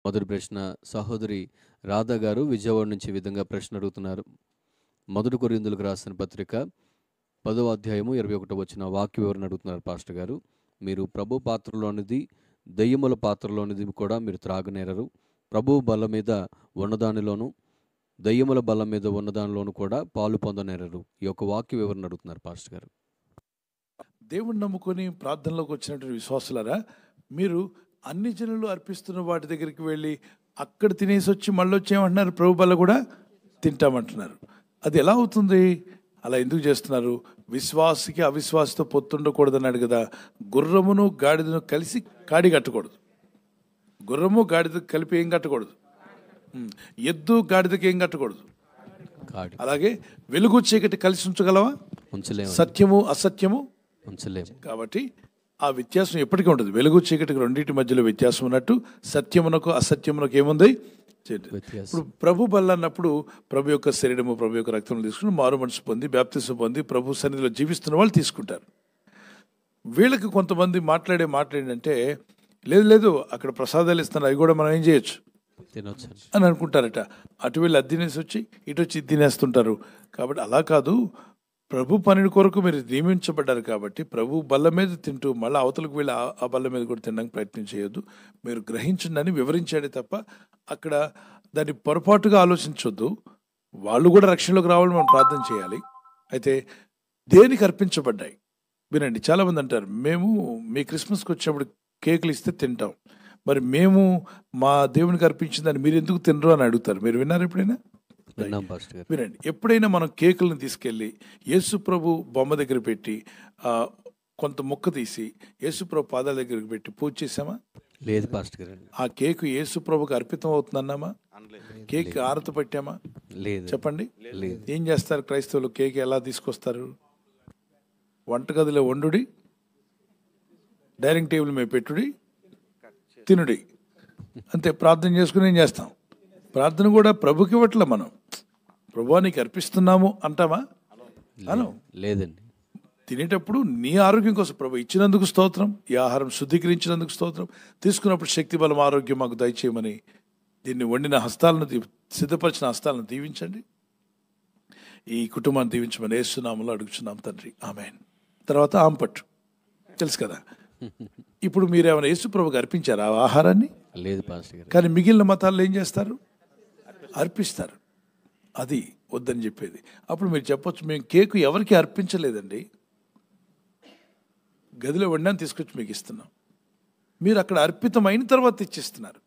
మొదటి ప్రశ్న సహోదరి రాధా గారు విజయవాడ నుంచి ఈ విధంగా ప్రశ్న అడుగుతున్నారు. మొదటి కొరింథీయులకు రాసిన పత్రిక 10వ అధ్యాయము 21వ వచన వాక్య వివరణ అడుగుతున్నారు పాస్టర్ గారు. మీరు ప్రభు పాత్రలోనిది దెయ్యముల పాత్రలోనిది కూడా మీరు త్రాగనేరరు. ప్రభువు బల్ల మీద ఉన్నదానిలోను దెయ్యముల బల్ల మీద ఉన్నదానిలోను కూడా పాలు పొందనేరరు. ఈ యొక్క వాక్య వివరణ అడుగుతున్నారు పాస్టర్ గారు. దేవుణ్ణి నమ్ముకొని ప్రార్థనలోకి వచ్చినటువంటి విశ్వాసులారా, మీరు అన్ని జనులు అర్పిస్తున్న వాటి దగ్గరికి వెళ్ళి అక్కడ తినేసి వచ్చి మళ్ళీ వచ్చేయమంటున్నారు, ప్రభు బల్ల కూడా తింటామంటున్నారు. అది ఎలా అవుతుంది? అలా ఎందుకు చేస్తున్నారు? విశ్వాసికి అవిశ్వాసితో పొత్తుండకూడదన్నాడు కదా. గుర్రమును గాడిదను కలిసి కాడి కట్టకూడదు. గుర్రము గాడిద కలిపి ఏం కట్టకూడదు. ఎద్దు గాడిదకి ఏం కట్టకూడదు. అలాగే వెలుగు చీకటి కలిసి ఉంచగలవా? ఉంచలేము. సత్యము అసత్యము ఉంచలేము. కాబట్టి ఆ వ్యత్యాసం ఎప్పటికీ ఉంటుంది. వెలుగు చీకటికి రెండింటి మధ్యలో వ్యత్యాసం ఉన్నట్టు సత్యమునకు అసత్యమునకు ఏముంది? ఇప్పుడు ప్రభు బల్ల అన్నప్పుడు ప్రభు యొక్క శరీరము ప్రభు యొక్క రక్తం తీసుకుని మారు మనసు పొంది బాప్తిసం పొంది ప్రభు సన్నిధిలో జీవిస్తున్న వాళ్ళు తీసుకుంటారు. వీళ్ళకి కొంతమంది మాట్లాడంటే లేదు లేదు అక్కడ ప్రసాదాలు ఇస్తున్నారు, అవి కూడా మనం ఏం చేయొచ్చు అని అనుకుంటారట. అటు వీళ్ళు అది తినేసి వచ్చి ఇటు వచ్చి ఇది తినేస్తుంటారు. కాబట్టి అలా కాదు. ప్రభు పని కొరకు మీరు నియమించబడ్డారు కాబట్టి ప్రభు బల్ల మీద తింటూ మళ్ళీ అవతలకు వెళ్ళి ఆ బల్ల మీద కూడా తినడానికి ప్రయత్నం చేయొద్దు. మీరు గ్రహించండి అని వివరించాడే తప్ప అక్కడ దాన్ని పొరపాటుగా ఆలోచించొద్దు. వాళ్ళు కూడా రక్షణలోకి రావాలని మనం ప్రార్థన చేయాలి. అయితే దేనికి అర్పించబడ్డాయి వినండి. చాలామంది అంటారు, మేము మీ క్రిస్మస్కి వచ్చినప్పుడు కేకులు ఇస్తే తింటాం, మరి మేము మా దేవునికి అర్పించిందని మీరు ఎందుకు తినరు అని అడుగుతారు. మీరు విన్నారు ఎప్పుడైనా? వినండి, ఎప్పుడైనా మనం కేకులను తీసుకెళ్ళి యేసుప్రభు బొమ్మ దగ్గర పెట్టి కొంత ముక్క తీసి యేసుప్రభు పాదాల దగ్గరికి పెట్టి పూజ చేసామా? లేదు పాస్టర్ గారు. ఆ కేకు యేసుప్రభుకి అర్పితం అవుతుందన్నామా? కేక్ ఆరత పెట్టామా? లేదు. చెప్పండి. ఏం చేస్తారు క్రైస్తవులు? కేక్ ఎలా తీసుకొస్తారు? వంటగదిలో వండుడి, డైనింగ్ టేబుల్ మీద పెట్టుడి, తినుడి, అంతే. ప్రార్థన చేసుకుని ఏం చేస్తాం? ప్రార్థన కూడా ప్రభుకి ఇవ్వట్లే. మనం ప్రభువానికి అర్పిస్తున్నాము అంటామా? అను లేదండి. తినేటప్పుడు నీ ఆరోగ్యం కోసం ప్రభు ఇచ్చినందుకు స్తోత్రం, ఈ ఆహారం శుద్ధీకరించినందుకు స్తోత్రం, తీసుకున్నప్పుడు శక్తి బలం ఆరోగ్యం మాకు దయచేయమని దీన్ని వండిన హస్తాలను సిద్ధపరిచిన హస్తాలను దీవించండి. ఈ కుటుంబాన్ని దీవించమని యేసునామములో అడుగుచున్నాం తండ్రి, ఆమేన్. తర్వాత ఆంపట్టు తెలుసు కదా. ఇప్పుడు మీరు ఏమైనా యేసు ప్రభుకి అర్పించారా ఆ ఆహారాన్ని? లేదు పాస్టర్ గారు. కానీ మిగిలిన మతాల్లో ఏం చేస్తారు? అర్పిస్తారు. అది వద్దని చెప్పేది. అప్పుడు మీరు చెప్పొచ్చు, మేము కేకు ఎవరికి అర్పించలేదండి, గదిలో వండాన్ని తీసుకొచ్చి మీకు ఇస్తున్నాం. మీరు అక్కడ అర్పితం అయిన తర్వాత ఇచ్చిస్తున్నారు.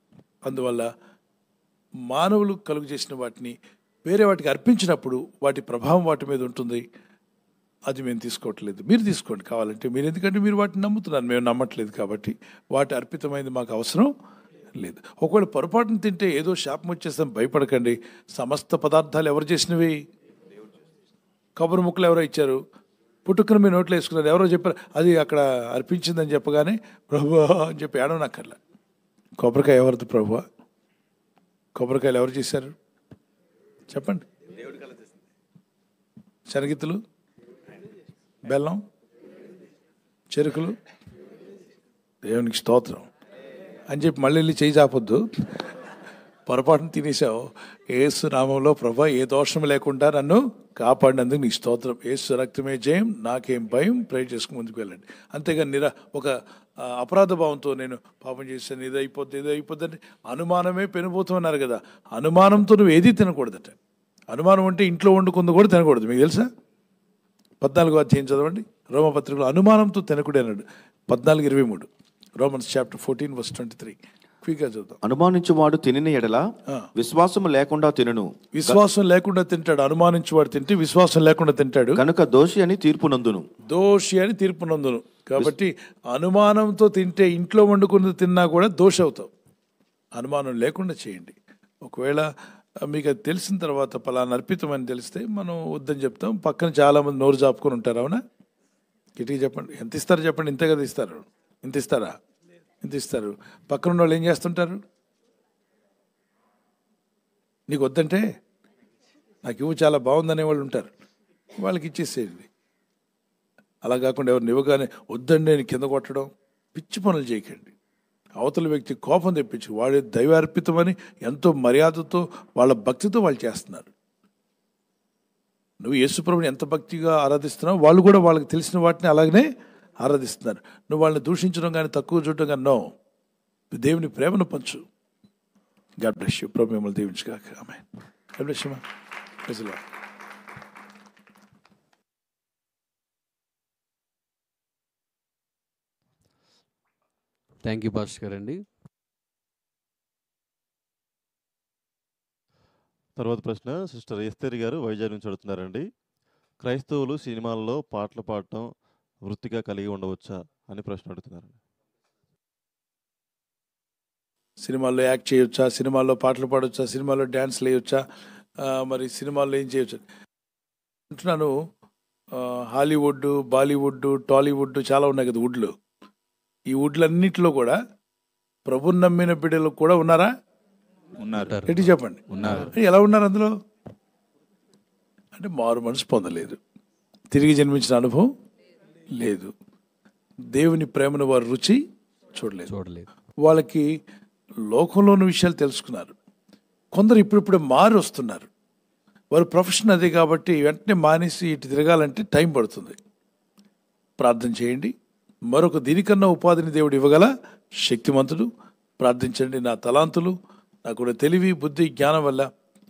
అందువల్ల మానవులు కలుగు చేసిన వాటిని వేరే వాటికి అర్పించినప్పుడు వాటి ప్రభావం వాటి మీద ఉంటుంది. అది మేము తీసుకోవట్లేదు, మీరు తీసుకోండి కావాలంటే. మీరు ఎందుకంటే మీరు వాటిని నమ్ముతున్నారు, మేము నమ్మట్లేదు. కాబట్టి వాటి అర్పితమైంది మాకు అవసరం లేదు. ఒకవేళ పొరపాటును తింటే ఏదో శాపం వచ్చేస్తాం, భయపడకండి. సమస్త పదార్థాలు ఎవరు చేసినవి? కొబ్బరి ముక్కలు ఎవరో ఇచ్చారు, పుట్టుకుని మీ నోట్లో వేసుకున్నారు, ఎవరో చెప్పారు అది అక్కడ అర్పించిందని చెప్పగానే ప్రభువా అని చెప్పి ఏడవనక్కర్లా. కొబ్బరికాయ ఎవరిది ప్రభువా? కొబ్బరికాయలు ఎవరు చేశారు చెప్పండి? శనగిత్తులు, బెల్లం, చెరుకులు, దేవునికి స్తోత్రం అని చెప్పి మళ్ళీ వెళ్ళి చేయి చాపొద్దు. పొరపాటును తినేసావు. యేసు నామంలో ప్రభా ఏ దోషం లేకుండా నన్ను కాపాడినందుకు నీకు స్తోత్రం, యేసు రక్తమే జయం, నాకేం భయం, ప్రేర్ చేసుకుని ముందుకు వెళ్ళండి. అంతేగాని ఒక అపరాధ భావంతో నేను పాపం చేశాను, ఇది అయిపోద్ది అంటే అనుమానమే పెనుపోతున్నారు కదా. అనుమానంతో నువ్వు ఏది తినకూడదట. అనుమానం అంటే ఇంట్లో వండుకుంది కూడా తినకూడదు. మీకు తెలుసా? 14వ అధ్యాయం చదవండి రోమపత్రికలో. అనుమానంతో తినకూడదు అన్నాడు. 14:23 రోమన్స్ చాప్టర్ 14:23. క్విక్గా చూద్దాం. అనుమానించువాడు తినిన ఎడల విశ్వాసం లేకుండా తినను. విశ్వాసం లేకుండా తింటాడు. అనుమానించువాడు తింటే విశ్వాసం లేకుండా తింటాడు కనుక దోషి అని తీర్పు నందును. కాబట్టి అనుమానంతో తింటే, ఇంట్లో వండుకున్నది తిన్నా కూడా దోషి అవుతావు. అనుమానం లేకుండా చేయండి. ఒకవేళ మీకు అది తెలిసిన తర్వాత పలానా అర్పితమని తెలిస్తే మనం వద్దని చెప్తాం. పక్కన చాలామంది నోరు జాపుకొని ఉంటారు. అవునా? కిటికీ చెప్పండి, ఎంత ఇస్తారు చెప్పండి? ఇంతే కదా ఇస్తారు. ఇంత ఇస్తారా? ఇంత ఇస్తారు. పక్కన ఉన్న వాళ్ళు ఏం చేస్తుంటారు? నీకు వద్దంటే నాకు ఇవ్వు, చాలా బాగుందనే వాళ్ళు ఉంటారు, వాళ్ళకి ఇచ్చేసేయండి. అలా కాకుండా ఎవరిని ఇవ్వగానే వద్దండి నేను కింద కొట్టడం, పిచ్చి పనులు చేయకండి. అవతల వ్యక్తి కోపం తెప్పించి వాడి దైవార్పితమని ఎంతో మర్యాదతో వాళ్ళ భక్తితో వాళ్ళు చేస్తున్నారు. నువ్వు యేసుప్రభుని ఎంత భక్తిగా ఆరాధిస్తున్నావు, వాళ్ళు కూడా వాళ్ళకి తెలిసిన వాటిని అలాగనే ఆరాధిస్తున్నారు. నువ్వు వాళ్ళని దూషించడం కానీ తక్కువ చూడడం కానీ నో, దేవుని ప్రేమను పంచు. God bless you. ప్రభు మిమ్మల్ని దీవించుగాక. ఆమేన్. గాడ్ బ్లెస్ యూ మా. Praise the lord. Thank you pastor గారండి. తర్వాత ప్రశ్న సిస్టర్ ఎస్తేరి గారు వైజాగ్ నుంచి అడుగుతున్నారండి. క్రైస్తవులు సినిమాల్లో పాటలు పాడటం వృత్తిగా కలిగి ఉండవచ్చా అని ప్రశ్న అడుగుతున్నారండి. సినిమాల్లో యాక్ట్ చేయొచ్చా, సినిమాల్లో పాటలు పాడొచ్చా, సినిమాల్లో డ్యాన్స్లు వేయొచ్చా, మరి సినిమాల్లో ఏం చేయొచ్చు అంటున్నాను. హాలీవుడ్, బాలీవుడ్, టాలీవుడ్ చాలా ఉన్నాయి కదా వుడ్లు. ఈ వుడ్లన్నిటిలో కూడా ప్రభుని నమ్మిన బిడ్డలు కూడా ఉన్నారా? ఉన్నారు. ఎట్టి చెప్పండి. ఉన్నారు. ఎలా ఉన్నారు అందులో? అంటే మారు మనసు పొందలేదు, తిరిగి జన్మించిన అనుభవం లేదు, దేవుని ప్రేమను వారు రుచి చూడలేదు. వాళ్ళకి లోకంలోని విషయాలు తెలుసుకున్నారు. కొందరు ఇప్పుడిప్పుడే మారి వస్తున్నారు. వారి ప్రొఫెషన్ అదే కాబట్టి వెంటనే మానేసి ఇటు తిరగాలంటే టైం పడుతుంది. ప్రార్థన చేయండి. మరొక దీనికన్నా ఉపాధిని దేవుడు ఇవ్వగల శక్తిమంతుడు. ప్రార్థించండి. నా తలాంతులు, నాకు కూడా తెలివి, బుద్ధి, జ్ఞానం వల్ల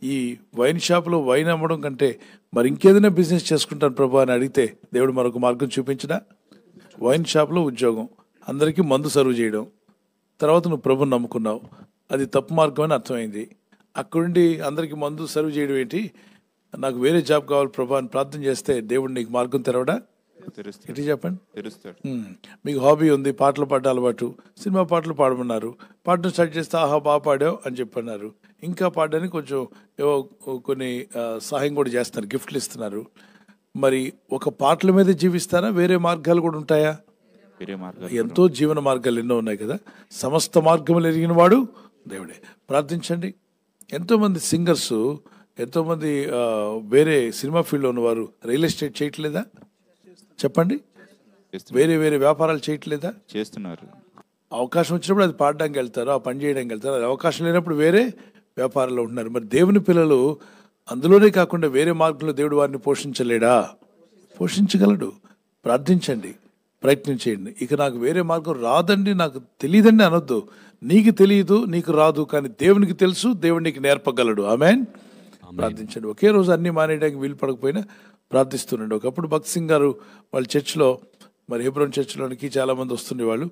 ఈ వైన్ షాప్లో వైన్ అమ్మడం కంటే మరి ఇంకేదైనా బిజినెస్ చేసుకుంటాను ప్రభు అని అడిగితే దేవుడు మరొక మార్గం చూపించడా? వైన్ షాప్లో ఉద్యోగం, అందరికీ మందు సర్వ్ చేయడం, తర్వాత నువ్వు ప్రభుని నమ్ముకున్నావు, అది తప్పు మార్గం అని అర్థమైంది. అక్కడుండి అందరికీ మందు సర్వ్ చేయడం ఏంటి? నాకు వేరే జాబ్ కావాలి ప్రభు అని ప్రార్థన చేస్తే దేవుడు నీకు మార్గం తెరవడా? ఎట్టి చెప్పండి. మీకు హాబీ ఉంది, పాటలు పాడే అలవాటు, సినిమా పాటలు పాడమన్నారు, పాడడం స్టార్ట్ చేస్తే ఆహా బాగా పాడావు అని చెప్పన్నారు. ఇంకా పాడడానికి కొంచెం ఏవో కొన్ని సహాయం కూడా చేస్తున్నారు, గిఫ్ట్లు ఇస్తున్నారు. మరి ఒక పాటల మీద జీవిస్తారా? వేరే మార్గాలు కూడా ఉంటాయా? ఎంతో జీవన మార్గాలు ఎన్నో ఉన్నాయి కదా. సమస్త మార్గములు ఎరిగిన వాడు దేవుడే. ప్రార్థించండి. ఎంతోమంది సింగర్స్, ఎంతోమంది వేరే సినిమా ఫీల్డ్లో ఉన్నవారు రియల్ ఎస్టేట్ చేయట్లేదా? చెప్పండి. వేరే వేరే వ్యాపారాలు చేయట్లేదా? చేస్తున్నారు. అవకాశం వచ్చినప్పుడు అది పాడడానికి వెళ్తారు, ఆ పని చేయడానికి వెళ్తారు. అది అవకాశం లేనప్పుడు వేరే వ్యాపారాల్లో ఉంటున్నారు. మరి దేవుని పిల్లలు అందులోనే కాకుండా వేరే మార్గంలో దేవుడు వారిని పోషించలేడా? పోషించగలడు. ప్రార్థించండి, ప్రయత్నం చేయండి. ఇక నాకు వేరే మార్గం రాదండి, నాకు తెలియదండి అనొద్దు. నీకు తెలియదు, నీకు రాదు, కానీ దేవునికి తెలుసు, దేవుడు నీకు నేర్పగలడు. ఆమేన్. ప్రార్థించండి. ఒకే రోజు అన్ని మానేయడానికి వీలు పడకపోయినా ప్రార్థిస్తుండండి. ఒకప్పుడు భక్త్ సింగ్ గారు వాళ్ళ చర్చ్లో, మరి హెబ్రోన్ చర్చ్లోనికి చాలామంది వస్తుండేవాళ్ళు.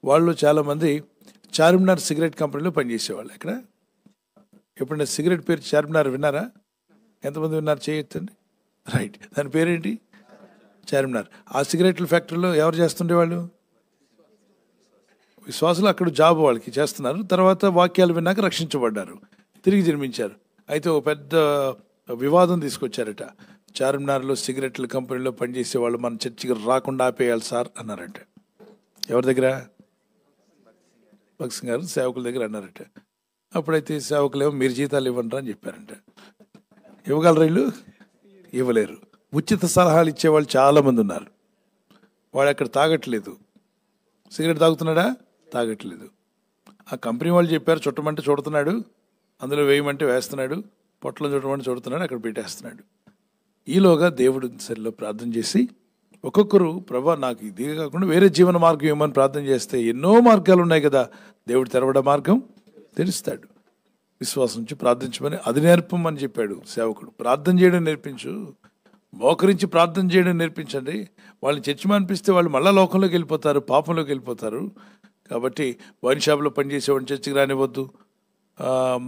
వాళ్ళు చాలామంది చార్మినార్ సిగరెట్ కంపెనీలో పనిచేసేవాళ్ళు. ఎక్కడ ఎప్పుడైనా సిగరెట్ పేరు చార్మినార్ విన్నారా? ఎంతమంది విన్నారు? చేయొచ్చండి. రైట్. దాని పేరేంటి? చార్మినార్. ఆ సిగరెట్ల ఫ్యాక్టరీలో ఎవరు చేస్తుండేవాళ్ళు? విశ్వాసులు. అక్కడ జాబ్ వాళ్ళకి చేస్తున్నారు. తర్వాత వాక్యాలు విన్నాక రక్షించబడ్డారు, తిరిగి జన్మించారు. అయితే ఒక పెద్ద వివాదం తీసుకొచ్చారట. చార్మినార్లో సిగరెట్ల కంపెనీలో పనిచేసే వాళ్ళు మన చర్చికి రాకుండా ఆపేయాలి సార్ అన్నారట. ఎవరి దగ్గర? భక్త్ సింగ్ గారు సేవకుల దగ్గర అన్నారట. అప్పుడైతే సేవకులేమో మీరు జీతాలు ఇవ్వండి అని చెప్పారంట. ఇవ్వగలరు వీళ్ళు? ఇవ్వలేరు. ఉచిత సలహాలు ఇచ్చేవాళ్ళు చాలామంది ఉన్నారు. వాడు అక్కడ తాగట్లేదు, సిగరెట్ తాగుతున్నాడా? తాగట్లేదు. ఆ కంపెనీ వాళ్ళు చెప్పారు చుట్టమంటే చుడుతున్నాడు, అందులో వేయమంటే వేస్తున్నాడు, పొట్టలో చుట్టమంటే చుడుతున్నాడు, అక్కడ పెట్టేస్తున్నాడు. ఈలోగా దేవుడు సరిలో ప్రార్థన చేసి ఒక్కొక్కరు ప్రభా నాకు ఇది కాకుండా వేరే జీవన మార్గం ఏమని ప్రార్థన చేస్తే ఎన్నో మార్గాలు ఉన్నాయి కదా, దేవుడు తెరవడం మార్గం తెరుస్తాడు. విశ్వాసం నుంచి ప్రార్థించమని అది నేర్పమని చెప్పాడు సేవకుడు. ప్రార్థన చేయడం నేర్పించు, మోకరించి ప్రార్థన చేయడం నేర్పించండి. వాళ్ళని చర్చి అనిపిస్తే వాళ్ళు మళ్ళీ లోకంలోకి వెళ్ళిపోతారు, పాపంలోకి వెళ్ళిపోతారు. కాబట్టి వైన్ షాప్లో పనిచేసేవాడిని చర్చికి రానివ్వద్దు,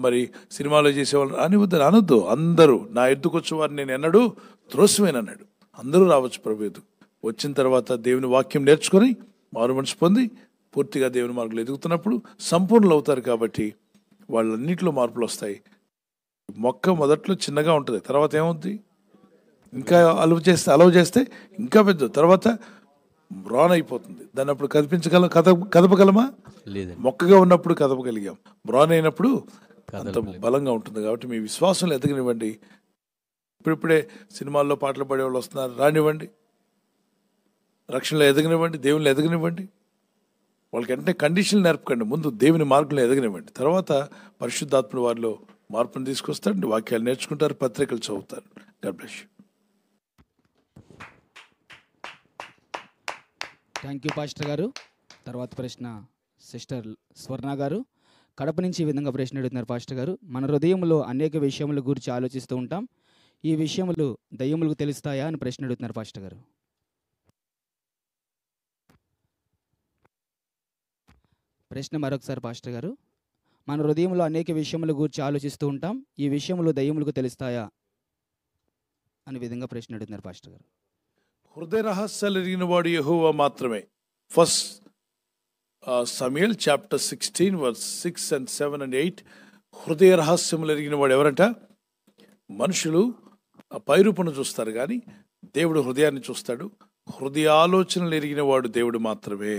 మరి సినిమాలో చేసేవాళ్ళు రానివద్దు అనొద్దు. అందరూ నా ఎద్దుకు వచ్చేవారు నేను ఎన్నడూ త్రోసివేనన్నాడు. అందరూ రావచ్చు ప్రభు ఎద్దు. వచ్చిన తర్వాత దేవుని వాక్యం నేర్చుకొని మారు మనసు పొంది పూర్తిగా దేవుని మార్గంలో ఎదుగుతున్నప్పుడు సంపూర్ణలు అవుతారు. కాబట్టి వాళ్ళన్నింటిలో మార్పులు వస్తాయి. మొక్క మొదట్లో చిన్నగా ఉంటుంది, తర్వాత ఏమవుద్ది? ఇంకా అలవ చేస్తే ఇంకా పెద్ద, తర్వాత బ్రాన్ అయిపోతుంది. దాన్ని అప్పుడు కదపగలమా? లేదండి. మొక్కగా ఉన్నప్పుడు కదపగలిగాం, బ్రాన్ అయినప్పుడు అంత బలంగా ఉంటుంది. కాబట్టి మీ విశ్వాసంలో ఎదగనివ్వండి. ఇప్పుడిప్పుడే సినిమాల్లో పాటలు పాడేవాళ్ళు వస్తున్నారు, రానివ్వండి. రక్షణలో ఎదగనివ్వండి, దేవుళ్ళు ఎదగనివ్వండి. వాళ్ళకి వెంటనే కండిషన్లు నేర్పకండి. ముందు దేవుని మార్గంలో ఎదగనివ్వండి. తర్వాత పరిశుద్ధాత్ముడు వారిలో మార్పును తీసుకొస్తాడు. వాక్యాలు నేర్చుకుంటారు, పత్రికలు చదువుతారు. God bless you. Thank you pastor గారు. తర్వాత ప్రశ్న సిస్టర్ స్వర్ణ గారు కడప నుంచి ఈ విధంగా ప్రశ్న అడుగుతున్నారు పాస్టర్ గారు. మన హృదయంలో అనేక విషయముల గురించి ఆలోచిస్తూ ఉంటాం. ఈ విషయములు దయ్యములకు తెలుస్తాయా అని ప్రశ్న అడుగుతున్నారు పాస్టర్ గారు. ప్రశ్న మరొకసారి పాస్టర్ గారు. మన హృదయంలో అనేక విషయముల గురించి ఆలోచిస్తూ ఉంటాం. ఈ విషయములు దయ్యములకు తెలుస్తాయా అనే విధంగా ప్రశ్న అడుగుతున్నారు పాస్టర్ గారు. హృదయ రహస్యాలు ఎరిగిన వాడు యెహోవా మాత్రమే. First Samuel chapter 16 verse 6 and 7 and 8. హృదయ రహస్యములు ఎరిగిన వాడు ఎవరంట? మనుషులు పైరూపను చూస్తారు కానీ దేవుడు హృదయాన్ని చూస్తాడు. హృదయ ఆలోచనలు ఎరిగిన వాడు దేవుడు మాత్రమే.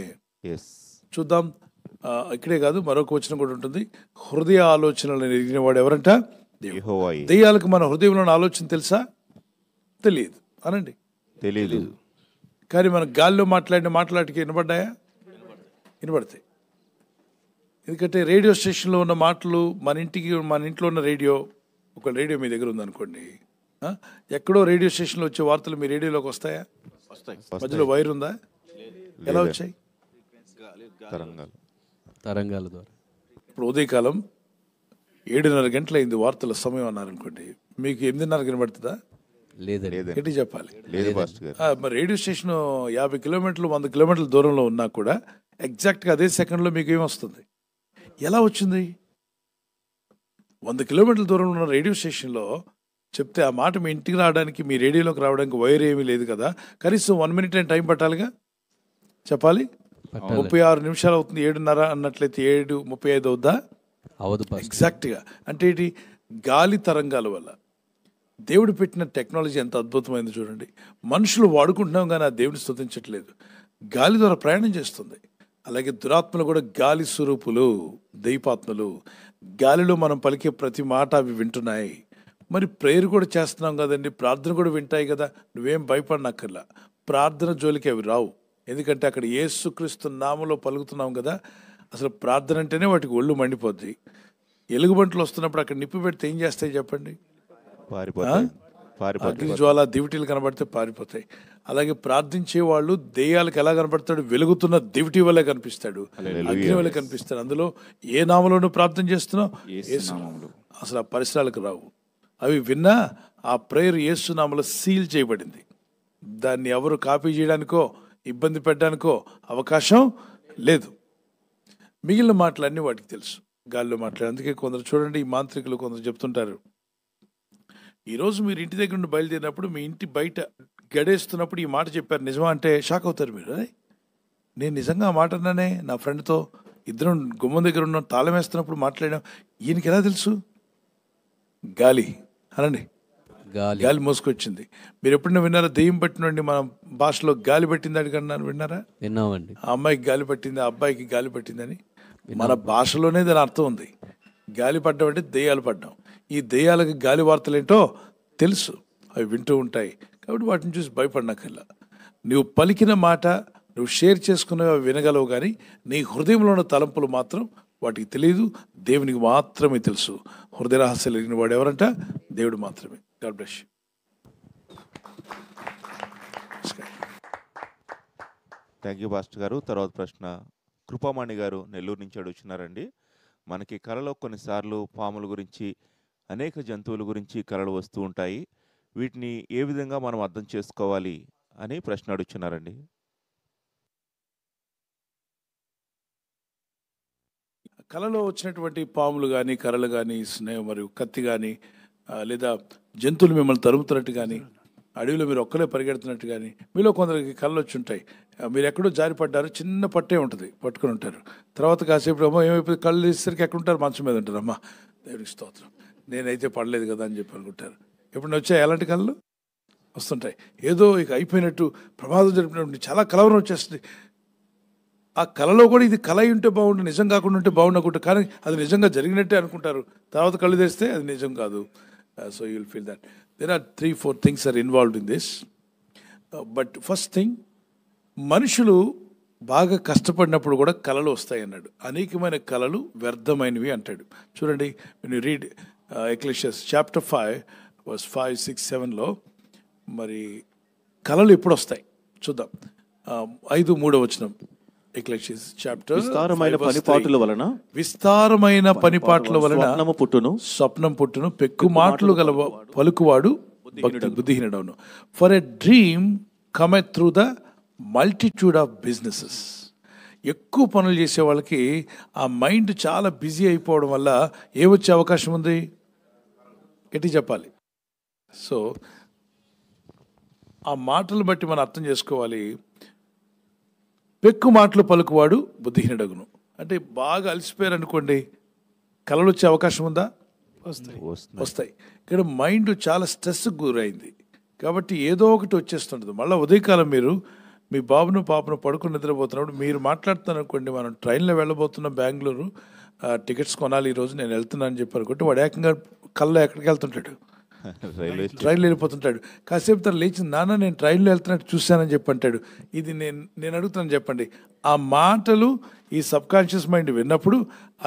చూద్దాం. ఇక్కడే కాదు, మరొక వచనం కూడా ఉంటుంది. హృదయ ఆలోచనలు ఎరిగిన వాడు ఎవరంట? దేవుడు. దెయ్యాలకు మన హృదయంలో ఆలోచన తెలుసా? తెలియదు అనండి. తెలియదు. కానీ మన గాల్లో మాట్లాడిన మాటలాటికి వినబడ్డాయా? వినబడతాయి. ఎందుకంటే రేడియో స్టేషన్లో ఉన్న మాటలు మన ఇంట్లో ఉన్న రేడియో, ఒక రేడియో మీ దగ్గర ఉందనుకోండి, ఎక్కడో రేడియో స్టేషన్లో వచ్చే వార్తలు మీ రేడియోలోకి వస్తాయా? మధ్యలో వైర్ ఉందా? ఎలా వచ్చాయి? తరంగాల ద్వారా. ఇప్పుడు ఉదయకాలం 7:30 గంటలు అయింది వార్తల సమయం అన్నారనుకోండి, మీకు 8:30 కనబడుతుందా? ఏంటి చెప్పాలి? మరి రేడియో స్టేషన్ 50 కిలోమీటర్లు 100 కిలోమీటర్ల దూరంలో ఉన్నా కూడా ఎగ్జాక్ట్గా అదే సెకండ్లో మీకు ఏమొస్తుంది? ఎలా వచ్చింది? 100 కిలోమీటర్ల దూరంలో ఉన్న రేడియో స్టేషన్లో చెప్తే ఆ మాట మీ ఇంటికి రావడానికి, మీ రేడియోలోకి రావడానికి వైర్ ఏమీ లేదు కదా, కనీసం 1 minute టైం పట్టాలిగా. చెప్పాలి. 36 నిమిషాలు అవుతుంది, 7:30 అన్నట్లయితే 7:35 అవుద్దా? ఎగ్జాక్ట్గా. అంటే ఏంటి? గాలి తరంగాల వల్ల దేవుడు పెట్టిన టెక్నాలజీ ఎంత అద్భుతమైంది చూడండి. మనుషులు వాడుకుంటున్నాం కానీ ఆ దేవుని స్తుతించట్లేదు. గాలి ద్వారా ప్రయాణం చేస్తుంది. అలాగే దురాత్మలు కూడా గాలి స్వరూపులు, దైవాత్మలు. గాలిలో మనం పలికే ప్రతి మాట అవి వింటున్నాయి. మరి ప్రేయర్ కూడా చేస్తున్నాం కదండి, ప్రార్థన కూడా వింటాయి కదా. నువ్వేం భయపడనక్కర్లా. ప్రార్థన జోలికి అవి రావు. ఎందుకంటే అక్కడ యేసుక్రీస్తు నామములో పలుకుతున్నాం కదా. అసలు ప్రార్థన అంటేనే వాటికి ఒళ్ళు మండిపోద్ది. ఎలుగుబంట్లు వస్తున్నప్పుడు అక్కడ నిప్పు పెడితే ఏం చేస్తాయి చెప్పండి? అగ్ని జ్వాల దివిటీలు కనబడితే పారిపోతాయి. అలాగే ప్రార్థించే వాళ్ళు దెయ్యాలకు ఎలా కనబడతాడు? వెలుగుతున్న దివిటి వల్లే కనిపిస్తాడు, అగ్ని వల్లే కనిపిస్తాడు. అందులో ఏ నామలోనూ ప్రార్థన చేస్తున్నావు? అసలు ఆ పరిసరాలకు రావు. అవి విన్నా ఆ ప్రేయర్ యేసు నామములో సీల్ చేయబడింది. దాన్ని ఎవరు కాపీ చేయడానికో ఇబ్బంది పెట్టడానికో అవకాశం లేదు. మిగిలిన మాటలన్నీ వాటికి తెలుసు, గాల్లో మాట్లాడు. అందుకే కొందరు చూడండి, ఈ మాంత్రికులు కొందరు చెప్తుంటారు, ఈరోజు మీరు ఇంటి దగ్గర నుండి బయలుదేరినప్పుడు మీ ఇంటి బయట గడేస్తున్నప్పుడు ఈ మాట చెప్పారు, నిజమా అంటే షాక్ అవుతారు మీరు. అదే నేను నిజంగా ఆ మాట అన్నానే, నా ఫ్రెండ్తో ఇద్దరం గుమ్మం దగ్గర ఉన్నాం, తాళం వేస్తున్నప్పుడు మాట్లాడాం. ఈయనకి ఎలా తెలుసు? గాలి అనండి, గాలి మోసుకొచ్చింది. మీరు ఎప్పుడైనా విన్నారా? దెయ్యం పట్టినండి మన భాషలో గాలి పట్టింది అడిగన్నారు, విన్నారా? విన్నామండి. ఆ అమ్మాయికి గాలి పట్టింది, ఆ అబ్బాయికి గాలి పట్టిందని మన భాషలోనే దాని అర్థం ఉంది. గాలి పడ్డం అంటే దెయ్యాలు పడ్డం. ఈ దెయ్యాలకు గాలి వార్తలు ఏంటో తెలుసు, అవి వింటూ ఉంటాయి. కాబట్టి వాటిని చూసి భయపడినకల్లా. నువ్వు పలికిన మాట నువ్వు షేర్ చేసుకునేవి వినగలవు, కానీ నీ హృదయంలో ఉన్న తలంపులు మాత్రం వాటికి తెలియదు. దేవునికి మాత్రమే తెలుసు. హృదయ రహస్యాలు ఎరిగిన వాడు ఎవరంట? దేవుడు మాత్రమే. God bless you. Thank you pastor గారు. తర్వాత ప్రశ్న కృపామణి గారు నెల్లూరు నుంచి అడుగుతున్నారండి. మనకి కళలో కొన్నిసార్లు పాముల గురించి, అనేక జంతువుల గురించి కళలు వస్తూ ఉంటాయి. వీటిని ఏ విధంగా మనం అర్థం చేసుకోవాలి అని ప్రశ్న అడుగుతున్నారండి. కళలో వచ్చినటువంటి పాములు కానీ, కర్రలు కానీ, మరియు కత్తి కానీ, లేదా జంతువులు మిమ్మల్ని తరుముతున్నట్టు కానీ, అడవిలో మీరు ఒక్కలే పరిగెడుతున్నట్టు కానీ, మీలో కొందరికి కళలు వచ్చి ఉంటాయి. మీరు ఎక్కడో జారిపడ్డారు, చిన్న పట్టే ఉంటుంది, పట్టుకుని ఉంటారు. తర్వాత కాసేపు అమ్మ ఏమైపోయి కళ్ళు తీసేసరికి ఎక్కడ ఉంటారు? మంచం మీద ఉంటారు. అమ్మ దేవుడికి స్తోత్రం, నేనైతే పడలేదు కదా అని చెప్పి అనుకుంటారు. ఎప్పుడు వచ్చాయి అలాంటి కళలు? వస్తుంటాయి. ఏదో ఇక అయిపోయినట్టు, ప్రమాదం జరిపినట్టు చాలా కలవరం వచ్చేస్తుంది. ఆ కళలో కూడా ఇది కళ ఉంటే బాగుండు, నిజం కాకుండా ఉంటే బాగుండకుంటే, కానీ అది నిజంగా జరిగినట్టే అనుకుంటారు. తర్వాత కళ్ళు తెరిస్తే అది నిజం కాదు. So you will feel that there are 3-4 things are involved in this. But first thing, మనుషులు బాగా కష్టపడినప్పుడు కూడా కళలు వస్తాయి అన్నాడు. అనేకమైన కళలు వ్యర్థమైనవి అంటాడు. చూడండి, when you read Ecclesiastes chapter 5 verse 5, 6, 7లో మరి కళలు ఎప్పుడు వస్తాయి చూద్దాం. 5:3 వచనం. Ecclesiastes chapter విస్తారమైన 5 verse 3. పనిపాటుల వలన విస్తారమైన పనిపాట్ల వలన స్వప్నము పుట్టును, స్వప్నం పుట్టును, పెక్కు మాటలు గల పలుకువాడు బుద్ధిహీనుడవును. For a dream cometh through the multitude of businesses. ఎక్కువ పనులు చేసే వాళ్ళకి ఆ మైండ్ చాలా బిజీ అయిపోవడం వల్ల ఏమొచ్చే అవకాశం ఉంది? గట్టి చెప్పాలి. సో ఆ మాటలు బట్టి మనం అర్థం చేసుకోవాలి. పెక్కు మాటలు పలుకువాడు బుద్ధిహీనుడగును అంటే బాగా అలసిపోయారు అనుకోండి, కళలు వచ్చే అవకాశం ఉందా? వస్తాయి. ఇక్కడ మైండ్ చాలా స్ట్రెస్కి గురైంది కాబట్టి ఏదో ఒకటి వచ్చేస్తుంటుంది. మళ్ళీ ఉదయకాలం మీరు మీ బాబును పాపను పడుకుని నిద్రపోతున్నప్పుడు మీరు మాట్లాడుతున్నారు అనుకోండి, మనం ట్రైన్లో వెళ్ళబోతున్నాం బెంగళూరు, టికెట్స్ కొనాలి ఈరోజు నేను వెళ్తున్నాను అని చెప్పి అనుకుంటే వాడు ఏకంగా కళ్ళలో ఎక్కడికి వెళ్తుంటాడు? ట్రైన్లో వెళ్ళిపోతుంటాడు. కాసేపు తను లేచి నాన్న నేను ట్రైన్లో వెళ్తున్నట్టు చూశానని చెప్పి అంటాడు. ఇది నేను అడుగుతాను చెప్పండి, ఆ మాటలు ఈ సబ్ కాన్షియస్ మైండ్ విన్నప్పుడు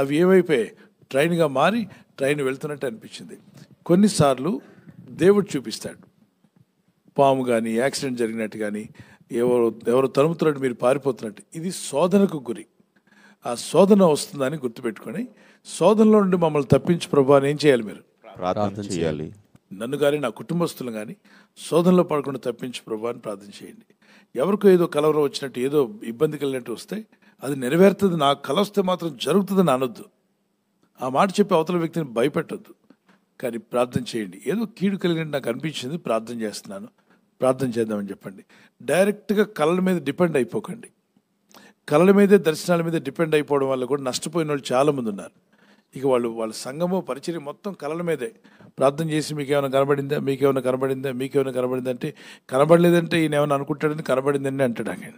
అవి ఏమైపోయాయి? ట్రైన్గా మారి ట్రైన్ వెళ్తున్నట్టు అనిపించింది. కొన్నిసార్లు దేవుడు చూపిస్తాడు, పాము కానీ యాక్సిడెంట్ జరిగినట్టు కానీ ఎవరు తరుముతున్నట్టు మీరు పారిపోతున్నట్టు. ఇది శోధనకు గురి. ఆ శోధన వస్తుందని గుర్తుపెట్టుకొని శోధనలో నుండి మమ్మల్ని తప్పించి ప్రభు అని ఏం చేయాలి? మీరు ప్రార్థన చేయాలి. నన్ను కానీ నా కుటుంబస్తులు కానీ శోధనలో పడకుండా తప్పించి ప్రభు అని ప్రార్థన చేయండి. ఎవరికో ఏదో కలవరం వచ్చినట్టు ఏదో ఇబ్బంది కలిగినట్టు వస్తే అది నెరవేరుతుంది, నాకు కల వస్తే మాత్రం జరుగుతుందని అనొద్దు. ఆ మాట చెప్పి అవతల వ్యక్తిని భయపెట్టొద్దు. కానీ ప్రార్థన చేయండి. ఏదో కీడు కలిగినట్టు నాకు అనిపించింది, ప్రార్థన చేస్తున్నాను, ప్రార్థన చేద్దామని చెప్పండి. డైరెక్ట్గా కళల మీద డిపెండ్ అయిపోకండి. కళల మీదే దర్శనాల మీద డిపెండ్ అయిపోవడం వల్ల కూడా నష్టపోయిన వాళ్ళు చాలామంది ఉన్నారు. ఇక వాళ్ళ సంఘము పరిచర్య మొత్తం కళల మీదే. ప్రార్థన చేసి మీకేమైనా కనబడిందా, మీకేమైనా కనబడిందా, మీకేమైనా కనబడిందా అంటే కనబడలేదంటే ఈయన ఏమైనా అనుకుంటాడని కనబడిందని అంటాడు. ఆయన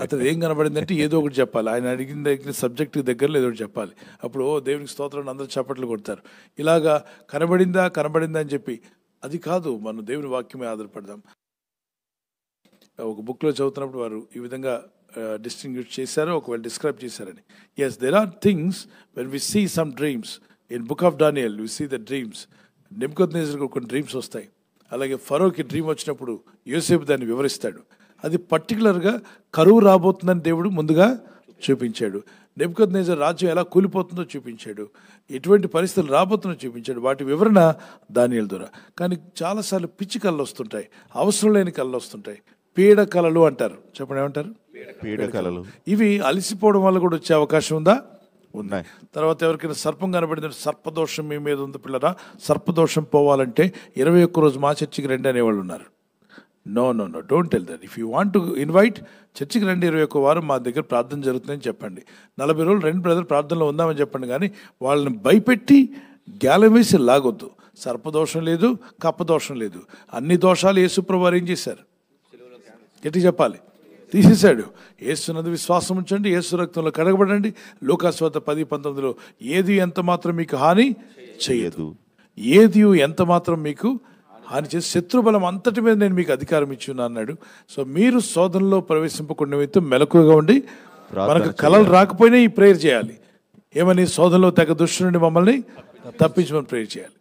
అతను ఏం కనబడిందంటే ఏదో ఒకటి చెప్పాలి. ఆయన అడిగిన దగ్గర సబ్జెక్ట్ దగ్గరలో ఏదో ఒకటి చెప్పాలి. అప్పుడు దేవునికి స్తోత్రం అందరూ చప్పట్లు కొడతారు. ఇలాగా కనబడిందా అని చెప్పి అది కాదు. మనం దేవుని వాక్యమే ఆధారపడదాం. ఒక బుక్లో చదువుతున్నప్పుడు వారు ఈ విధంగా డిస్టింగ్విష్ చేశారు, ఒకవేళ డిస్క్రైబ్ చేశారని. Yes, there are things when we see some dreams in book of Daniel we see the dreams. నెబుకద్నెజర్కు కొన్ని డ్రీమ్స్ వస్తాయి. అలాగే ఫరోకి డ్రీమ్ వచ్చినప్పుడు యోసేపు దాన్ని వివరిస్తాడు. అది పర్టికులర్గా కరువు రాబోతుందని దేవుడు ముందుగా చూపించాడు. నెబుకద్నెజర్ రాజ్యం ఎలా కూలిపోతుందో చూపించాడు, ఎటువంటి పరిస్థితులు రాబోతుందో చూపించాడు. వాటి వివరణ దానియేలు ద్వారా. కానీ చాలాసార్లు పిచ్చి కళ్ళు వస్తుంటాయి, అవసరం లేని కళ్ళు వస్తుంటాయి. పీడ కళలు అంటారు. చెప్పండి, ఏమంటారు? పీడ కళలు. ఇవి అలసిపోవడం వల్ల కూడా వచ్చే అవకాశం ఉందా? ఉన్నాయి. తర్వాత ఎవరికైనా సర్పం కనబడిందంటే సర్పదోషం మీ మీద ఉంది పిల్లరా, సర్పదోషం పోవాలంటే 21 రోజు మా చర్చికి రండి అనేవాళ్ళు ఉన్నారు. No, don't tell that. If you want to invite, చర్చికి రండి, 21 వారం మా దగ్గర ప్రార్థన జరుగుతుందని చెప్పండి. 40 రోజులు రెండు బ్రదర్ ప్రార్థనలో ఉందామని చెప్పండి. కానీ వాళ్ళని భయపెట్టి గ్యాలం వేసి లాగొద్దు. సర్పదోషం లేదు, కప్పదోషం లేదు. అన్ని దోషాలు యేసుప్రభు వారు ఏం చేశారు? గట్టి చెప్పాలి, తీసేశాడు. యేసునందు విశ్వాసం ఉంచండి, యేసు రక్తంలో కడగబడండి. లూకాసువార్త 10:19 ఏది ఎంత మాత్రం మీకు హాని చేయదు, ఏది ఎంత మాత్రం మీకు హాని చేసి శత్రుబలం అంతటి మీద నేను మీకు అధికారం ఇచ్చున్నా అన్నాడు. సో మీరు శోధనలో ప్రవేశింపకుండా మెలకుగా ఉండి, మనకు కలలు రాకపోయినా ఈ ప్రేయర్ చేయాలి. ఏమని? శోధనలో తెగ దుష్టు నుండి మమ్మల్ని తప్పించమని ప్రేయర్ చేయాలి.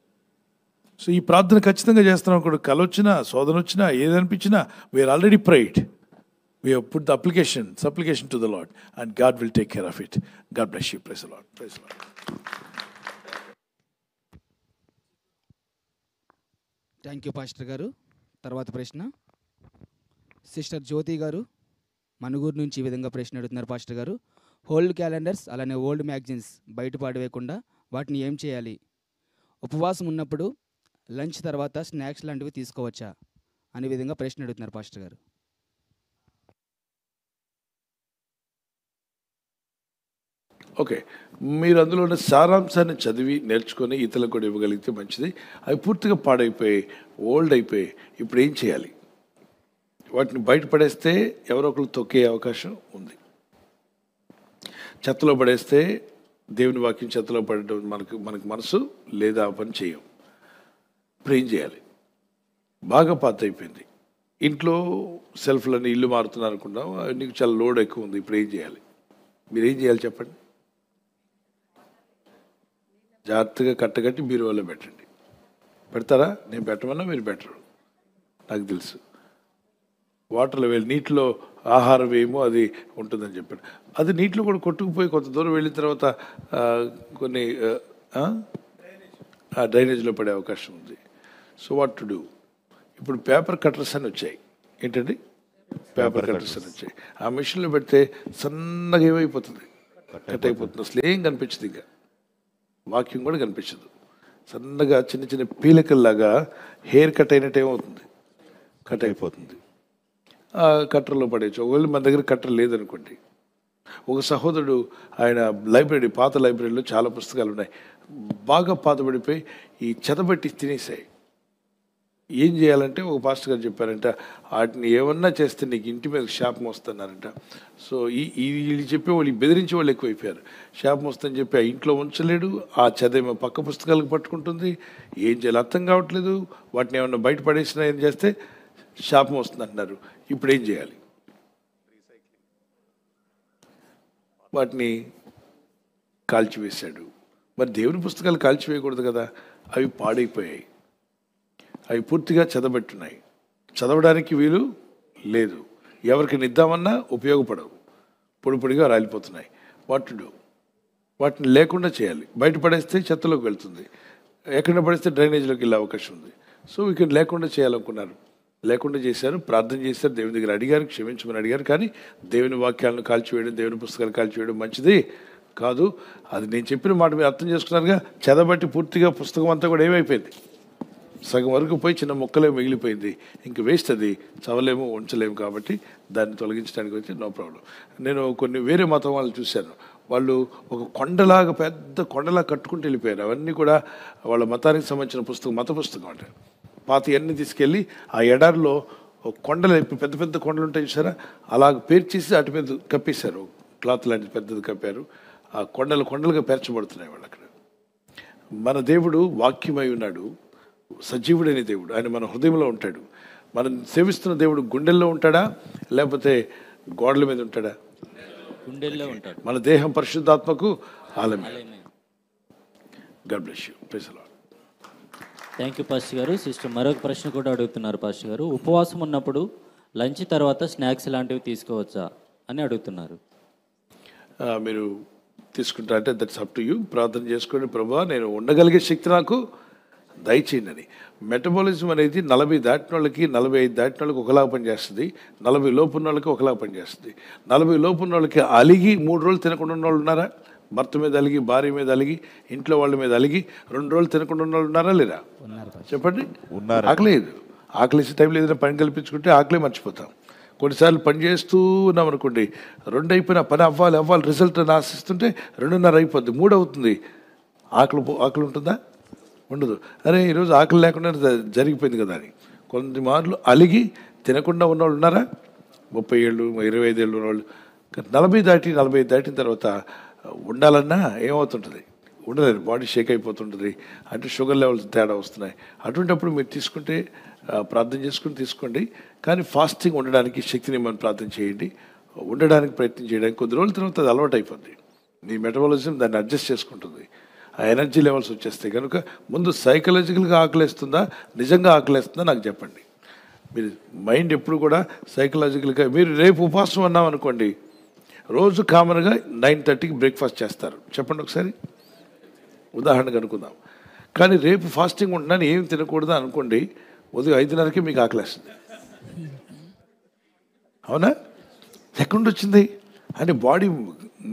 సో ఈ ప్రార్థన ఖచ్చితంగా చేస్తున్నాం. కూడా కళ వచ్చినా, శోధన వచ్చినా, ఏదనిపించినా we are already prayed. We have put the supplication to the Lord, and God will take care of it. God bless you. Praise the Lord. Praise the Lord. Thank you pastor గారు. తర్వాత ప్రశ్న సిస్టర్ జ్యోతి గారు మనుగూరు నుంచి ఈ విధంగా ప్రశ్న అడుగుతున్నారు pastor గారు. ఓల్డ్ క్యాలెండర్స్ అలానే ఓల్డ్ మ్యాగజైన్స్ బయట పాడవేయకుండా వాటిని ఏం చేయాలి? ఉపవాసం ఉన్నప్పుడు లంచ్ తర్వాత స్నాక్స్ లాంటివి తీసుకోవచ్చా అనే విధంగా ప్రశ్న అడుగుతున్నారు పాస్టర్ గారు. ఓకే, మీరు అందులో ఉన్న సారాంశాన్ని చదివి నేర్చుకొని ఇతరులకు కూడా ఇవ్వగలిగితే మంచిది. అవి పూర్తిగా పాడైపోయి ఓల్డ్ అయిపోయి ఇప్పుడు ఏం చేయాలి? వాటిని బయటపడేస్తే ఎవరో ఒకరు తొక్కే అవకాశం ఉంది. చెత్తలో పడేస్తే దేవుని వాక్యం చెత్తలో పడడం మనకు మనసు లేదా ఆ పని చేయం. ఇప్పుడు ఏం చేయాలి? బాగా పాత అయిపోయింది. ఇంట్లో సెల్ఫ్లని ఇల్లు మారుతున్నారు అనుకుంటాం, నీకు చాలా లోడ్ ఎక్కువ ఉంది, ఇప్పుడు ఏం చేయాలి? మీరు ఏం చేయాలి చెప్పండి? జాగ్రత్తగా కట్టగట్టి బీరువాలో పెట్టండి. పెడతారా? నేను పెట్టమన్నా మీరు పెట్టరు, నాకు తెలుసు. వాటర్లో వెళ్ళి నీటిలో ఆహారం ఏమో అది ఉంటుందని చెప్పాడు. అది నీటిలో కూడా కొట్టుకుపోయి కొంత దూరం వెళ్ళిన తర్వాత కొన్ని డ్రైనేజ్లో పడే అవకాశం ఉంది. So what to do? ఇప్పుడు పేపర్ కట్టర్స్ అని వచ్చాయి. ఏంటండి? పేపర్ కట్టర్స్ అని వచ్చాయి. ఆ మిషన్లో పెడితే సన్నగా ఏమైపోతుంది, కట్ అయిపోతుంది. అసలు ఏం కనిపించదు, ఇంకా వాక్యూమ్ కూడా కనిపించదు. సన్నగా చిన్న చిన్న పీలకల్లాగా హెయిర్ కట్ అయినట్టు ఏమవుతుంది, కట్ అయిపోతుంది. కట్టర్లో పడేయచ్చు. ఒకవేళ మన దగ్గర కట్టర్ లేదనుకోండి. ఒక సహోదరుడు, ఆయన లైబ్రరీ, పాత లైబ్రరీలో చాలా పుస్తకాలు ఉన్నాయి, బాగా పాతబడిపోయి ఈ చెదబట్టి తినేసాయి. ఏం చేయాలంటే ఒక పాస్టర్ గారు చెప్పారంట, వాటిని ఏమన్నా చేస్తే నీకు ఇంటి మీద శాపం వస్తున్నారంట. సో వీళ్ళు చెప్పేవాళ్ళు, బెదిరించే వాళ్ళు ఎక్కువైపోయారు. శాపం వస్తుందని చెప్పి ఆ ఇంట్లో ఉంచలేడు, ఆ చెదేమో పక్క పుస్తకాలకు పట్టుకుంటుంది, ఏం చేయాలి అర్థం కావట్లేదు. వాటిని ఏమన్నా బయట పడేసినా ఏం చేస్తే శాపం వస్తుంది అంటున్నారు. ఇప్పుడు ఏం చేయాలి? వాటిని కాల్చివేశాడు. మరి దేవుని పుస్తకాలు కాల్చివేయకూడదు కదా, అవి పాడైపోయాయి, అవి పూర్తిగా చదవబెట్టున్నాయి, చదవడానికి వీలు లేదు. ఎవరికి నిద్దామన్నా ఉపయోగపడవు, పొడి పొడిగా రాలిపోతున్నాయి. What to do? వాటిని లేకుండా చేయాలి. బయట పడేస్తే చెత్తలోకి వెళ్తుంది, ఎక్కడ పడేస్తే డ్రైనేజ్లోకి వెళ్ళే అవకాశం ఉంది. సో ఇక్కడ లేకుండా చేయాలనుకున్నారు, లేకుండా చేశారు. ప్రార్థన చేశారు, దేవుని దగ్గర అడిగారు, క్షమించమని అడిగారు. కానీ దేవుని వాక్యాలను కాల్చివేయడం, దేవుని పుస్తకాలు కాల్చివేయడం మంచిది కాదు. అది నేను చెప్పిన మాట మీరు అర్థం చేసుకున్నారుగా. చదవబట్టి పూర్తిగా పుస్తకం అంతా కూడా ఏమైపోయింది, సగం వరకు పోయి చిన్న మొక్కలే మిగిలిపోయింది. ఇంక వేస్ట్, అది చదవలేము, ఉంచలేము. కాబట్టి దాన్ని తొలగించడానికి వచ్చి నో ప్రాబ్లం. నేను కొన్ని వేరే మతం వాళ్ళు చూశాను, వాళ్ళు ఒక కొండలాగా, పెద్ద కొండలా కట్టుకుంటూ వెళ్ళిపోయారు. అవన్నీ కూడా వాళ్ళ మతానికి సంబంధించిన పుస్తకం, మత పుస్తకం అంటే. పాత అన్నీ తీసుకెళ్ళి ఆ ఎడారిలో కొండలు, పెద్ద పెద్ద కొండలు ఉంటాయి చూసారా, అలాగ పేర్చేసి అటు మీద కప్పేశారు, క్లాత్ లాంటిది పెద్దది కప్పారు. ఆ కొండలు కొండలుగా పేర్చబడుతున్నాయి వాళ్ళు అక్కడ. మన దేవుడు వాక్యమై ఉన్నాడు, సజీవుడైన దేవుడు. ఆయన మన హృదయంలో ఉంటాడు. మనం సేవిస్తున్న దేవుడు గుండెల్లో ఉంటాడా, లేకపోతే గోడల మీద ఉంటాడా? గుండెల్లో ఉంటాడు. మన దేహం పరిశుద్ధాత్మకు ఆలయమే. God bless you. Praise the lord. Thank you pastor గారు. సిస్టర్ మరొక ప్రశ్న కూడా అడుగుతున్నారు పాస్టర్ గారు. ఉపవాసం ఉన్నప్పుడు లంచ్ తర్వాత స్నాక్స్ లాంటివి తీసుకోవచ్చా అని అడుగుతున్నారు. మీరు తీసుకుంటా అంటే దట్స్ అప్ టు యూ. ప్రార్థన చేసుకోండి, ప్రభువా నేను ఉండగలిగే శక్తి నాకు దయచేయండి అని. మెటబాలిజం అనేది 40 దాటిన వాళ్ళకి, 45 దాటిన వాళ్ళకి ఒకలాగా పనిచేస్తుంది, 40 లోపు ఉన్న వాళ్ళకి ఒకలాగా పనిచేస్తుంది. 40 లోపు ఉన్న వాళ్ళకి అలిగి 3 రోజులు తినకుండా ఉన్న వాళ్ళు ఉన్నారా? భర్త మీద అలిగి, భార్య మీద అలిగి, ఇంట్లో వాళ్ళ మీద అలిగి 2 రోజులు తినకుండా ఉన్న వాళ్ళు ఉన్నారా లేరా? చెప్పండి. ఆకలేదు. ఆకలేసే టైంలో ఏదైనా పని కల్పించుకుంటే ఆకలే మర్చిపోతాం. కొన్నిసార్లు పని చేస్తూ ఉన్నాం అనుకోండి, 2 అయిపోయినా పని అవ్వాలి రిజల్ట్ అని ఆశిస్తుంటే 2:30 అయిపోద్ది, 3 అవుతుంది. ఆకలి ఉంటుందా? ఉండదు. అరే ఈరోజు ఆకలి లేకుండా జరిగిపోయింది కదా అని. కొన్ని మార్లు అలిగి తినకుండా ఉన్నవాళ్ళు ఉన్నారా? 30 ఏళ్ళు, 25 ఏళ్ళు ఉన్నవాళ్ళు. 45 దాటిన తర్వాత ఉండాలన్నా ఏమవుతుంటుంది, ఉండలేదు, బాడీ షేక్ అయిపోతుంటుంది, అంటే షుగర్ లెవెల్స్ తేడా వస్తున్నాయి. అటువంటిప్పుడు మీరు తీసుకుంటే ప్రార్థన చేసుకుని తీసుకోండి. కానీ ఫాస్టింగ్ ఉండడానికి శక్తిని మనం ప్రార్థన చేయండి, ఉండడానికి ప్రయత్నం చేయడానికి. కొద్ది రోజుల తర్వాత అది అలవాటు అయిపోద్ది, మీ మెటబాలిజం దాన్ని అడ్జస్ట్ చేసుకుంటుంది, ఆ ఎనర్జీ లెవెల్స్ వచ్చేస్తాయి. కనుక ముందు సైకలాజికల్గా ఆకలేస్తుందా, నిజంగా ఆకలేస్తుందా నాకు చెప్పండి. మీరు మైండ్ ఎప్పుడు కూడా సైకలాజికల్గా, మీరు రేపు ఉపవాసం అన్నాం అనుకోండి, రోజు కామన్గా 9:30కి బ్రేక్ఫాస్ట్ చేస్తారు, చెప్పండి ఒకసారి, ఉదాహరణకు అనుకుందాం. కానీ రేపు ఫాస్టింగ్ ఉంటున్నాను, ఏం తినకూడదు అనుకోండి, ఉదయం 5:30కి మీకు ఆకలేస్తుంది. అవునా? ఎక్కడి వచ్చింది అంటే బాడీ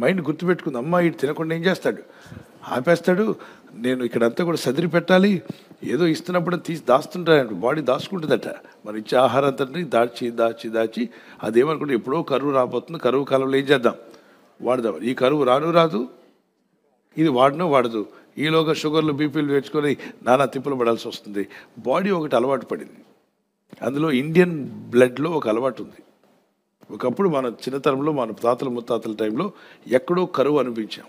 మైండ్ గుర్తుపెట్టుకుంది, అమ్మ ఇటు తినకుండా ఏం చేస్తాడు, ఆపేస్తాడు. నేను ఇక్కడంతా కూడా సదిరి పెట్టాలి, ఏదో ఇస్తున్నప్పుడు తీసి దాస్తుంటాడు, బాడీ దాచుకుంటుందట. మరి ఇచ్చే ఆహారం అంతా దాచి అదేమనుకుంటే ఎప్పుడో కరువు రాబోతుంది, కరువు కాలంలో ఏం చేద్దాం, వాడదాం. ఈ కరువు రాదు, ఇది వాడదు. ఈలోగా షుగర్లు, బీపీలు వేసుకొని నానా తిప్పులు పడాల్సి వస్తుంది. బాడీ ఒకటి అలవాటు పడింది. అందులో ఇండియన్ బ్లడ్లో ఒక అలవాటు ఉంది. ఒకప్పుడు మన చిన్నతనంలో, మన తాతల ముత్తాతల టైంలో ఎక్కడో కరువు అనిపించాం.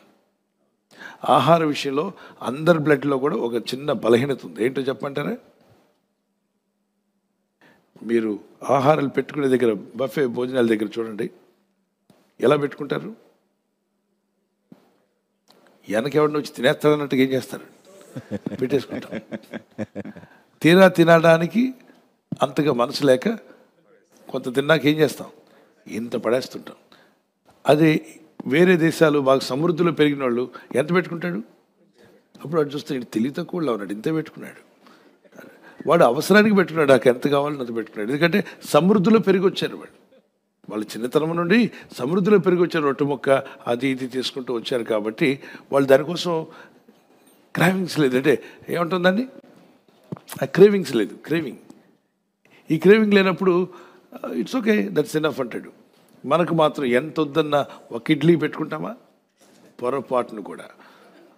ఆహార విషయంలో అందరి బ్లడ్లో కూడా ఒక చిన్న బలహీనత ఉంది. ఏంటో చెప్పంటారా? మీరు ఆహారాలు పెట్టుకునే దగ్గర బఫే భోజనాల దగ్గర చూడండి ఎలా పెట్టుకుంటారు. వెనకెవరిని వచ్చి తినేస్తారన్నట్టుగా ఏం చేస్తారు, పెట్టేసుకుంటాం. తినడానికి అంతగా మనసు లేక కొంత తిన్నాక ఏం చేస్తాం, ఇంత పడేస్తుంటాం. అదే వేరే దేశాలు బాగా సమృద్ధిలో పెరిగిన వాళ్ళు ఎంత పెట్టుకుంటాడు, అప్పుడు వాడు చూస్తే ఇటు తెలివి తక్కువ ఉన్నాడు, ఇంత పెట్టుకున్నాడు. వాడు అవసరానికి పెట్టుకున్నాడు, నాకు ఎంత కావాలని అంత పెట్టుకున్నాడు. ఎందుకంటే సమృద్ధిలో పెరిగి వచ్చారు వాళ్ళు చిన్నతనం నుండి సమృద్ధిలో పెరిగి వచ్చారు. రొట్టె ముక్క అది ఇది తీసుకుంటూ వచ్చారు కాబట్టి వాళ్ళు దానికోసం క్రేవింగ్స్ లేదు. అంటే ఏమంటుందండి, ఆ క్రేవింగ్స్ లేదు. ఈ క్రేవింగ్ లేనప్పుడు ఇట్స్ ఓకే, దట్స్ ఎనఫ్ అంటాడు. మనకు మాత్రం ఎంత వద్దన్నా ఒక ఇడ్లీ పెట్టుకుంటామా, పొరపాటును కూడా.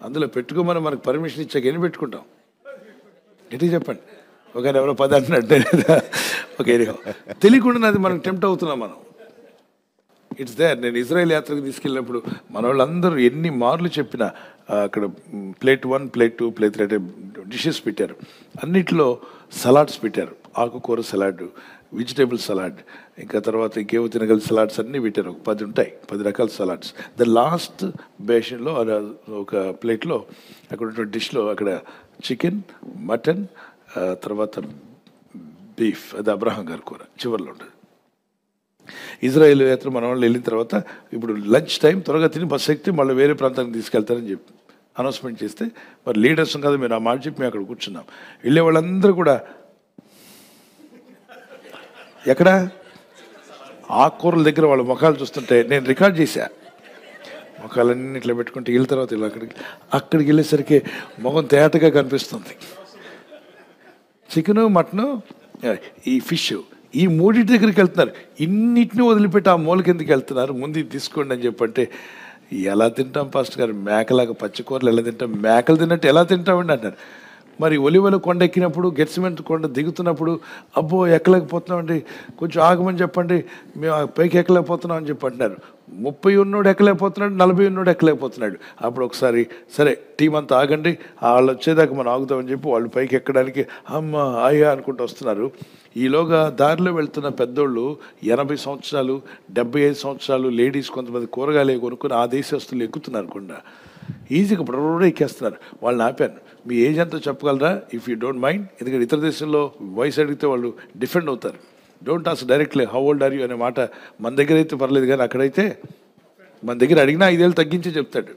అందులో పెట్టుకోమని మనకు పర్మిషన్ ఇచ్చాక ఎన్ని పెట్టుకుంటాం, ఎట్టి చెప్పండి. ఒక ఎవరో 10 అంటున్నట్టే ఓకే, తెలియకుండా అది మనకు టెంప్ట్ అవుతున్నాం మనం. It's there. నేను ఇజ్రాయెల్ యాత్రకు తీసుకెళ్ళినప్పుడు మన వాళ్ళందరూ ఎన్ని మార్లు చెప్పినా అక్కడ ప్లేట్ 1, ప్లేట్ 2, ప్లేట్ 3 డిషెస్ పెట్టారు. అన్నిట్లో సలాడ్స్ పెట్టారు, ఆకుకూర సలాడ్, వెజిటేబుల్ సలాడ్, ఇంకా తర్వాత ఇంకేవో తినగల సలాడ్స్ అన్నీ పెట్టారు. ఒక 10 ఉంటాయి, 10 రకాల సలాడ్స్. ద లాస్ట్ బేషన్లో ఒక ప్లేట్లో అక్కడ ఉన్న డిష్లో అక్కడ చికెన్, మటన్, తర్వాత బీఫ్, అది అబ్రహాం గారి కూర చివరిలో ఉంటుంది. ఇజ్రాయెల్ యాత్ర మన వాళ్ళు వెళ్ళిన తర్వాత ఇప్పుడు లంచ్ టైం త్వరగా తిని బస్సు ఎక్కితే మళ్ళీ వేరే ప్రాంతానికి తీసుకెళ్తారని చెప్పి అనౌన్స్మెంట్ చేస్తే మరి లీడర్స్ కదా మీరు ఆ మాట చెప్పి మేము అక్కడ కూర్చున్నాం. వెళ్ళే వాళ్ళందరూ కూడా ఎక్కడ ఆకుకూరల దగ్గర వాళ్ళ ముఖాలు చూస్తుంటే నేను రికార్డ్ చేశా. ముఖాలన్నీ ఇట్లా పెట్టుకుంటే వెళ్ళిన తర్వాత ఇలా అక్కడికి వెళ్ళేసరికి ముఖం తేటగా కనిపిస్తుంది. చికెను, మటను, ఈ ఫిష్, ఈ మూడింటి దగ్గరికి వెళ్తున్నారు. ఇన్నిటిని వదిలిపెట్టి ఆ మూలకి ఎందుకు వెళ్తున్నారు, ముందు ఇది తీసుకోండి అని చెప్పంటే ఎలా తింటాం పాస్టర్ గారు, మేకలాగా పచ్చికూరలు ఎలా తింటాం, మేకలు తిన్నట్టు ఎలా తింటామండి అంటారు. మరి ఒలివల కొండ ఎక్కినప్పుడు, గెట్సిమెంట్ కొండ దిగుతున్నప్పుడు అబ్బో ఎక్కలేకపోతున్నామండి, కొంచెం ఆగమని చెప్పండి, మేము పైకి ఎక్కలేకపోతున్నాం అని చెప్పి అంటున్నారు. 30 ఉన్నోడు ఎక్కలేకపోతున్నాడు, 40 ఉన్నోడు ఎక్కలేకపోతున్నాడు. అప్పుడు ఒకసారి సరే టీం అంతా ఆగండి, వాళ్ళు వచ్చేదాకా మనం ఆగుతామని చెప్పి వాళ్ళు పైకి ఎక్కడానికి అమ్మ ఆయా అనుకుంటూ వస్తున్నారు. ఈలోగా దారిలో వెళ్తున్న పెద్దోళ్ళు 80 సంవత్సరాలు, 75 సంవత్సరాలు లేడీస్ కొంతమంది కూరగాయలు కొనుక్కొని ఆ దేశస్తులు ఎక్కుతున్నారు కొండ. ఈజీగా ఇప్పుడు ఎక్కేస్తున్నారు. వాళ్ళని ఆపాను, మీ ఏజ్ ఎంతో చెప్పగలరా ఇఫ్ యూ డోంట్ మైండ్. ఎందుకంటే ఇతర దేశంలో వయసు అడిగితే వాళ్ళు డిఫెండ్ అవుతారు. Don't ask directly how old are you అనే మాట మన దగ్గర అయితే పర్లేదు, కానీ అక్కడైతే మన దగ్గర అడిగినా 5 ఏళ్ళు తగ్గించి చెప్తాడు.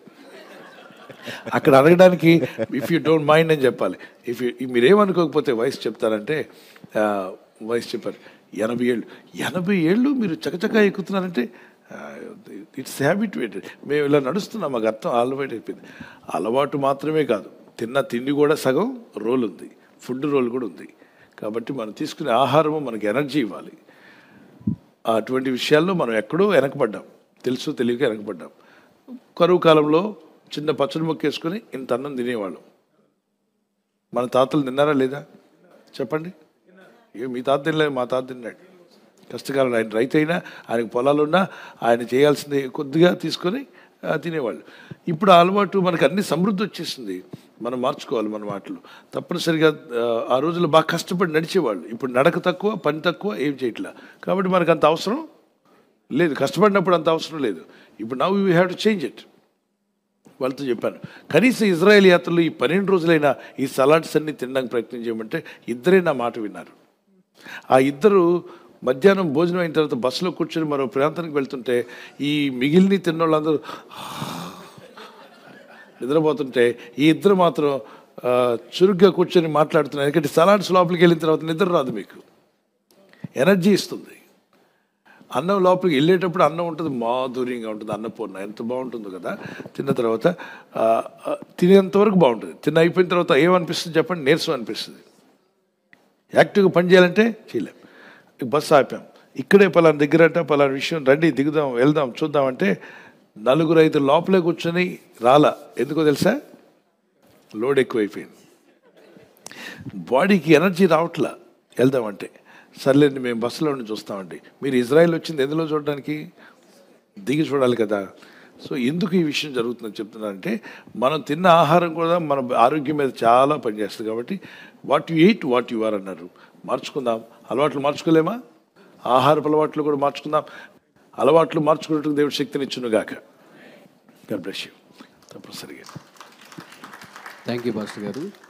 అక్కడ అడగడానికి ఇఫ్ యూ డోంట్ మైండ్ అని చెప్పాలి. మీరేమనుకోకపోతే వయసు చెప్తారంటే వయసు చెప్పారు 80 ఏళ్ళు. 80 ఏళ్ళు మీరు చకచకా ఎక్కుతున్నారంటే ఇట్స్ హ్యాబిట్యుయేటెడ్. మేము ఇలా నడుస్తున్నాం, మాకు అర్థం అలవాటు అయిపోయింది. అలవాటు మాత్రమే కాదు, తిన్న తిండి కూడా సగం రోల్ ఉంది, ఫుడ్ రోల్ కూడా ఉంది. కాబట్టి మనం తీసుకునే ఆహారము మనకి ఎనర్జీ ఇవ్వాలి. అటువంటి విషయాల్లో మనం ఎక్కడో వెనకబడ్డాం, తెలుసు తెలియక వెనకబడ్డాం. కరువు కాలంలో చిన్న పచ్చడి మొక్క వేసుకొని ఇంత అన్నం తినేవాళ్ళం. మన తాతలు తిన్నారా లేదా చెప్పండి. మీ తాత తినలేదు, మా తాత తిన్నాడు. కష్టకాలం ఆయన రైతు అయినా, ఆయనకు పొలాలున్నా ఆయన చేయాల్సింది కొద్దిగా తీసుకొని తినేవాళ్ళు. ఇప్పుడు ఆ అలవాటు మనకు అన్ని సమృద్ధి వచ్చేసింది, మనం మార్చుకోవాలి మన మాటలు. తప్పనిసరిగా ఆ రోజుల్లో బాగా కష్టపడి నడిచేవాళ్ళు. ఇప్పుడు నడక తక్కువ, పని తక్కువ, ఏం చేయట్లా. కాబట్టి మనకు అంత అవసరం లేదు, కష్టపడినప్పుడు అంత అవసరం లేదు. ఇప్పుడు now we have to change it. వాళ్ళతో చెప్పాను, కనీసం ఇజ్రాయెల్ యాత్రలో ఈ 12 రోజులైనా ఈ సలాడ్స్ అన్ని తినడానికి ప్రయత్నం చేయమంటే ఇద్దరే నా మాట విన్నారు. ఆ ఇద్దరు మధ్యాహ్నం భోజనం అయిన తర్వాత బస్సులో కూర్చొని మరో ప్రాంతానికి వెళ్తుంటే ఈ మిగిలిన తిన్న వాళ్ళందరూ నిద్రపోతుంటే ఈ ఇద్దరు మాత్రం చురుగ్గా కూర్చొని మాట్లాడుతున్నారు. ఎందుకంటే సలాడ్స్ లోపలికి వెళ్ళిన తర్వాత నిద్ర రాదు, మీకు ఎనర్జీ ఇస్తుంది. అన్నం లోపలికి వెళ్ళేటప్పుడు అన్నం ఉంటుంది, మాధుర్యంగా ఉంటుంది. అన్నపూర్ణ ఎంత బాగుంటుందో కదా. తిన్న తర్వాత తినేంతవరకు బాగుంటుంది. తిన్న అయిపోయిన తర్వాత ఏమనిపిస్తుంది చెప్పండి, నీరసం అనిపిస్తుంది. యాక్టివ్గా పని చేయాలంటే చేయలేం. బస్సు ఆపాం, ఇక్కడే పలానా దగ్గరట పలానా విషయం, రండి దిగుదాం వెళ్దాం చూద్దామంటే 4-5 లోపలే కూర్చొని రాలా. ఎందుకో తెలుసా, లోడ్ ఎక్కువైపోయింది, బాడీకి ఎనర్జీ రావట్లా. వెళ్దామంటే సర్లేండి మేము బస్సులో ఉండి చూస్తామండి. మీరు ఇజ్రాయెల్ వచ్చింది ఎందులో చూడడానికి, దిగి చూడాలి కదా. సో ఎందుకు ఈ విషయం జరుగుతుందని చెప్తున్నానంటే మనం తిన్న ఆహారం కూడా మన ఆరోగ్యం మీద చాలా పనిచేస్తుంది. కాబట్టి what you eat what you are అన్నారు. మార్చుకుందాం. అలవాట్లు మార్చుకోలేమా? ఆహారపు అలవాట్లు కూడా మార్చుకుందాం. అలవాట్లు మార్చుకున్నట్టు దేవుడు శక్తినిచ్చును గాక. God bless you. తప్పనిసరిగా. థ్యాంక్ యూ పాస్టర్ గారు.